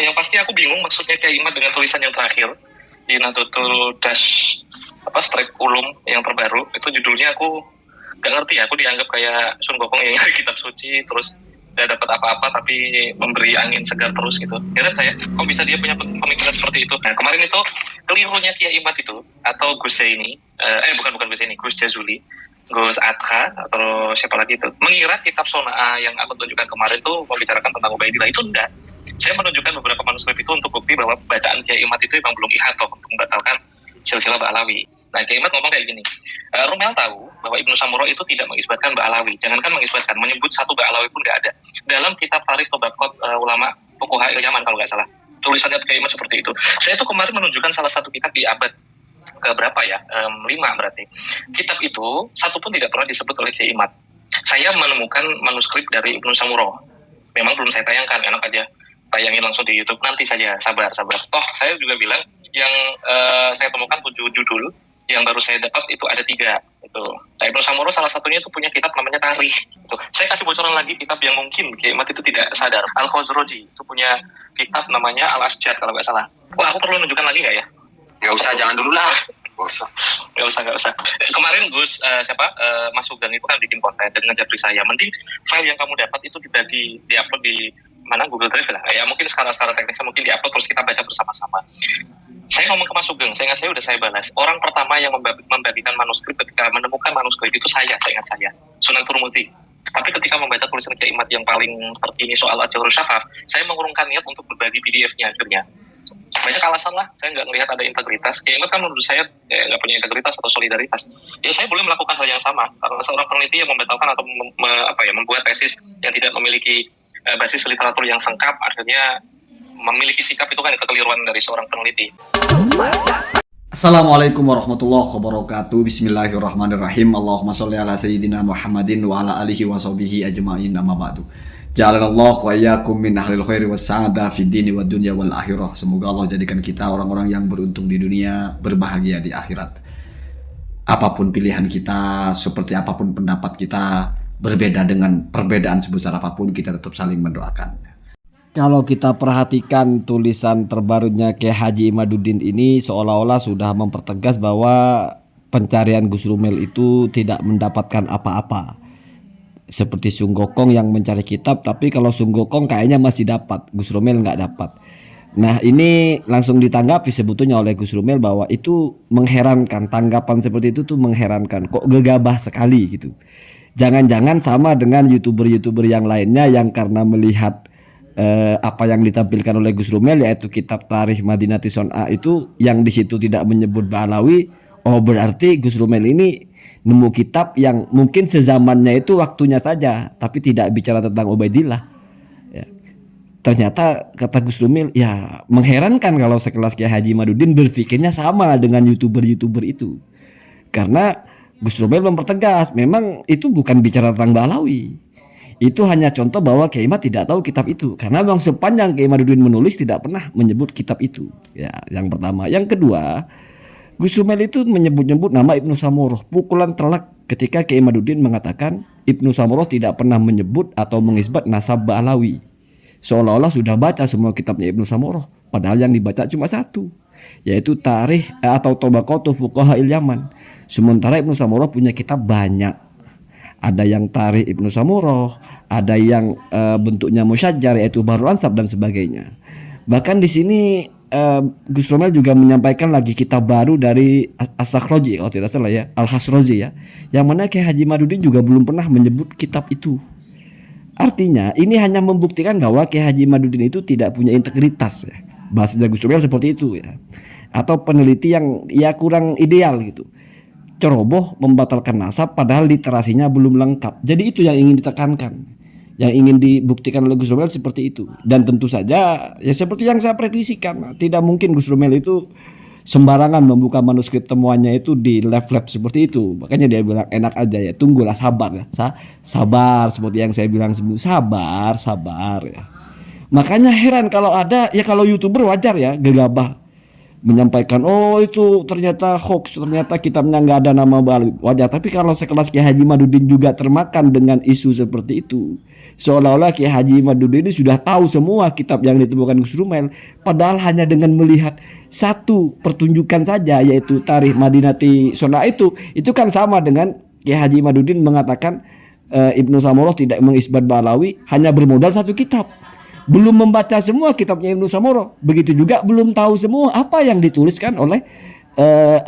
yang pasti aku bingung maksudnya Kiai Imad dengan tulisan yang terakhir di Nahdlatul Dash strike ulum yang terbaru itu judulnya aku gak ngerti ya. Aku dianggap kayak Sun Gokong yang nyari kitab suci terus gak dapat apa-apa tapi memberi angin segar terus gitu. Heran saya, kok bisa dia punya pemikiran seperti itu. Nah kemarin itu kelirunya Kiai Imad itu atau Gus ini, bukan Gus ini, Gus Jazuli, Gus Adha atau siapa lagi itu mengira kitab Sonaa yang aku tunjukkan kemarin itu membicarakan tentang Ubaidillah. Itu enggak. Saya menunjukkan beberapa manuskrip itu untuk bukti bahwa bacaan Kiai Imad itu memang belum ihatoh untuk membatalkan silsilah Ba'alawi. Nah, Kiai Imad ngomong kayak gini, Rumel tahu bahwa Ibnu Samuro itu tidak mengisbatkan Ba'alawi. Jangankan mengisbatkan, menyebut satu Ba'alawi pun nggak ada. Dalam kitab Tarikh Tobaqot ulama Fuqaha Yaman kalau nggak salah, tulisannya Kiai Imad seperti itu. Saya tuh kemarin menunjukkan salah satu kitab di abad ke berapa ya, 5 berarti. Kitab itu satu pun tidak pernah disebut oleh Kiai Imad. Saya menemukan manuskrip dari Ibnu Samuro. Memang belum saya tayangkan, enak aja tayangin langsung di YouTube, nanti saja, sabar. Toh saya juga bilang yang saya temukan 7 judul, yang baru saya dapat itu ada 3 itu. Nah, Ibnu Samuro salah satunya itu punya kitab namanya Tarikh. Itu. Saya kasih bocoran lagi kitab yang mungkin Kiai Imad itu tidak sadar. Al-Khazroji itu punya kitab namanya Al-Asjad kalau nggak salah. Wah, aku perlu menunjukkan lagi nggak ya? Nggak usah, jangan dulu lah. Nggak usah. Kemarin Gus Mas Sugeng itu kan bikin konten dan ngejabri saya. Mending file yang kamu dapat itu dibagi, diupload di mana Google Drive lah. Ya mungkin sekarang teknisnya mungkin diupload terus kita baca bersama-sama. Saya ngomong ke Mas Sugeng, saya ingat saya udah saya balas. Orang pertama yang membagikan manuskrip ketika menemukan manuskrip itu saya ingat saya, Sunan Turmuti. Tapi ketika membaca tulisan Kiai Imad yang paling terkini soal Al-Jawharul Syafaf, saya mengurungkan niat untuk berbagi PDF-nya akhirnya. Banyak alasan lah, saya nggak melihat ada integritas. Kiai Imad kan menurut saya nggak punya integritas atau solidaritas. Ya saya boleh melakukan hal yang sama. Karena seorang peneliti yang membatalkan atau membuat tesis yang tidak memiliki basis literatur yang sengkap, akhirnya memiliki sikap itu kan kekeliruan dari seorang peneliti. Assalamualaikum warahmatullahi wabarakatuh. Bismillahirrahmanirrahim. Allahumma sholli ala sayyidina Muhammadin wa ala alihi wa sahbihi ajma'in, amma ba'du. Ja'alanallahu wa iyyakum min ahlil khairi was sa'ada fid dini wad dunya wal akhirah. Semoga Allah jadikan kita orang-orang yang beruntung di dunia, berbahagia di akhirat. Apapun pilihan kita, seperti apapun pendapat kita, berbeda dengan perbedaan sebesar apapun, kita tetap saling mendoakan. Kalau kita perhatikan tulisan terbarunya Kiai Haji Imaduddin ini seolah-olah sudah mempertegas bahwa pencarian Gus Rumel itu tidak mendapatkan apa-apa. Seperti Sun Gokong yang mencari kitab, tapi kalau Sun Gokong kayaknya masih dapat, Gus Rumel nggak dapat. Nah ini langsung ditanggapi sebetulnya oleh Gus Rumel bahwa itu mengherankan, tanggapan seperti itu tuh mengherankan, kok gegabah sekali gitu. Jangan-jangan sama dengan YouTuber yang lainnya yang karena melihat apa yang ditampilkan oleh Gus Rumel, yaitu kitab Tarikh Madinati Son'a itu yang di situ tidak menyebut Ba'alawi. Oh berarti Gus Rumel ini nemu kitab yang mungkin sezamannya itu waktunya saja, tapi tidak bicara tentang Ubaidillah. Ya. Ternyata kata Gus Rumel, ya mengherankan kalau sekelas Kiai Haji Imaduddin berpikirnya sama dengan YouTuber itu. Karena Gus Rumel mempertegas, memang itu bukan bicara tentang Ba'alawi. Itu hanya contoh bahwa Kiai Imad tidak tahu kitab itu, karena memang sepanjang Kiai Imaduddin menulis tidak pernah menyebut kitab itu. Ya, yang pertama. Yang kedua, Gus Rumel itu menyebut-nyebut nama Ibnu Samuro. Pukulan telak ketika Kiai Imaduddin mengatakan Ibnu Samuro tidak pernah menyebut atau mengisbat nasab Ba'alawi. Seolah-olah sudah baca semua kitabnya Ibnu Samuro, padahal yang dibaca cuma satu, yaitu Tarikh atau Tobaqotu Fuqaha Yaman. Sementara Ibnu Samuro punya kitab banyak. Ada yang Tarikh Ibnu Samuro, ada yang bentuknya musyajjar yaitu Bahrul Ansab dan sebagainya. Bahkan di sini Gus Rumel juga menyampaikan lagi kitab baru dari As-Sakhraji kalau tidak salah ya, Al-Khazroji ya, yang mana Kiai Haji Imaduddin juga belum pernah menyebut kitab itu. Artinya ini hanya membuktikan bahwa Kiai Haji Imaduddin itu tidak punya integritas ya. Bahasanya Gus Rumel seperti itu ya. Atau peneliti yang ya kurang ideal gitu. Ceroboh membatalkan nasab padahal literasinya belum lengkap. Jadi itu yang ingin ditekankan, yang ingin dibuktikan oleh Gus Rumel seperti itu. Dan tentu saja ya seperti yang saya prediksikan, tidak mungkin Gus Rumel itu sembarangan membuka manuskrip temuannya itu di lab seperti itu. Makanya dia bilang enak aja ya, tunggulah, sabar ya. Sabar seperti yang saya bilang sebelumnya, sabar ya. Makanya heran kalau ada ya, kalau YouTuber wajar ya gegabah menyampaikan, oh itu ternyata hoax, ternyata kitabnya nggak ada nama wajah. Tapi kalau sekelas Kiai Haji Madudin juga termakan dengan isu seperti itu, seolah-olah Kiai Haji Madudin ini sudah tahu semua kitab yang ditemukan Gus Rumel, padahal hanya dengan melihat satu pertunjukan saja, yaitu Tarikh Madinati Sona itu kan sama dengan Kiai Haji Madudin mengatakan Ibnu Samoroh tidak mengisbat Balawi, hanya bermodal satu kitab. Belum membaca semua kitabnya Ibnu Samoroh. Begitu juga belum tahu semua apa yang dituliskan oleh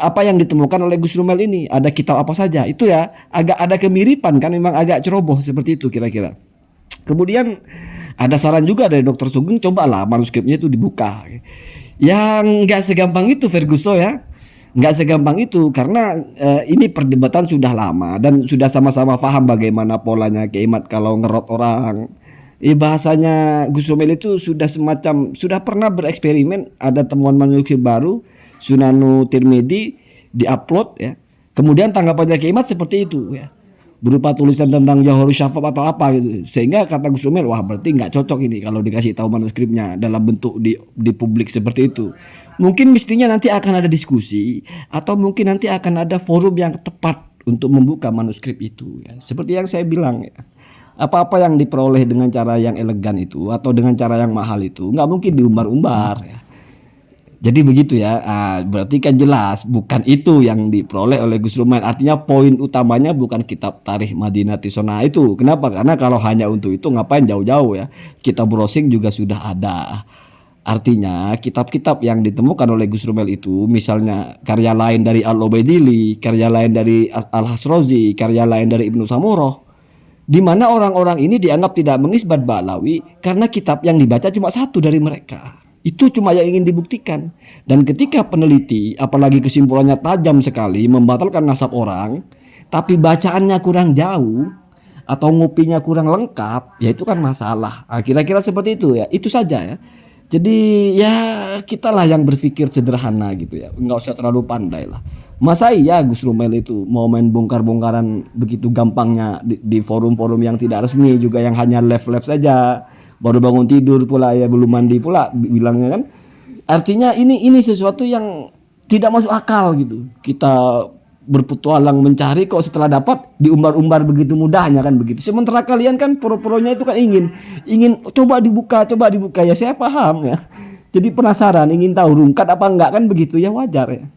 apa yang ditemukan oleh Gus Rumel ini. Ada kitab apa saja. Itu ya agak ada kemiripan kan, memang agak ceroboh seperti itu kira-kira. Kemudian ada saran juga dari Dr. Sugeng, cobalah manuskripnya itu dibuka. Yang nggak segampang itu Ferguson ya. Nggak segampang itu karena ini perdebatan sudah lama dan sudah sama-sama paham bagaimana polanya Kiai Mat kalau ngerot orang. Bahasanya Gus Rumel itu sudah pernah bereksperimen, ada temuan manuskrip baru Sunanu Tirmidzi diupload ya. Kemudian tanggapannya Kiai Mat seperti itu ya. Berupa tulisan tentang Johorus Syafaf atau apa gitu. Sehingga kata Gus Rumel, wah berarti nggak cocok ini kalau dikasih tahu manuskripnya dalam bentuk di publik seperti itu. Mungkin mestinya nanti akan ada diskusi atau mungkin nanti akan ada forum yang tepat untuk membuka manuskrip itu ya. Seperti yang saya bilang ya. Apa-apa yang diperoleh dengan cara yang elegan itu atau dengan cara yang mahal itu nggak mungkin diumbar-umbar ya. Jadi begitu ya. Berarti kan jelas bukan itu yang diperoleh oleh Gus Rumel. Artinya poin utamanya bukan kitab Tarikh Madinati Sona itu. Kenapa? Karena kalau hanya untuk itu ngapain jauh-jauh ya. Kitab browsing juga sudah ada. Artinya kitab-kitab yang ditemukan oleh Gus Rumel itu, misalnya karya lain dari Al-Ubaidili, karya lain dari Al-Hasrozi, karya lain dari Ibnu Samoroh, di mana orang-orang ini dianggap tidak mengisbat Ba'lawi karena kitab yang dibaca cuma satu dari mereka. Itu cuma yang ingin dibuktikan. Dan ketika peneliti, apalagi kesimpulannya tajam sekali, membatalkan nasab orang, tapi bacaannya kurang jauh atau ngopinya kurang lengkap, ya itu kan masalah. Kira-kira seperti itu ya. Itu saja ya. Jadi ya kita lah yang berpikir sederhana gitu ya, nggak usah terlalu pandai lah. Masa iya Gus Rumel itu mau main bongkar-bongkaran begitu gampangnya di forum-forum yang tidak resmi juga, yang hanya live saja, baru bangun tidur pula ya, belum mandi pula bilangnya kan. Artinya ini sesuatu yang tidak masuk akal gitu. Kita berpetualang mencari kok setelah dapat diumbar-umbar begitu mudahnya kan begitu. Sementara kalian kan pro-pronya itu kan ingin coba dibuka ya, saya paham ya. Jadi penasaran, ingin tahu rungkat apa enggak kan begitu ya, wajar ya.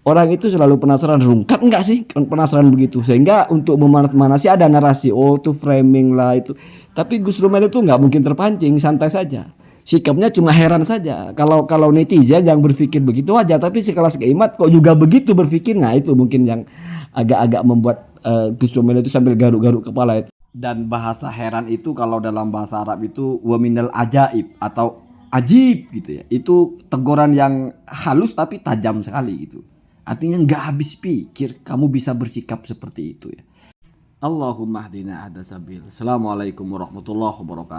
Orang itu selalu penasaran rungkat enggak sih, kan penasaran begitu. Sehingga untuk memanas-manasi ada narasi, oh itu framing lah itu. Tapi Gus Rumel itu enggak mungkin terpancing, santai saja. Sikapnya cuma heran saja. Kalau netizen yang berpikir begitu aja, tapi sekelas Kiai Mat kok juga begitu berpikir, nah itu mungkin yang agak-agak membuat Gus Rumel itu sambil garuk-garuk kepala itu. Dan bahasa heran itu kalau dalam bahasa Arab itu waminal ajaib atau ajib gitu ya. Itu teguran yang halus tapi tajam sekali gitu. Artinya nggak habis pikir kamu bisa bersikap seperti itu ya. Allahumma hdina hada sabil. Assalamualaikum warahmatullahi wabarakatuh.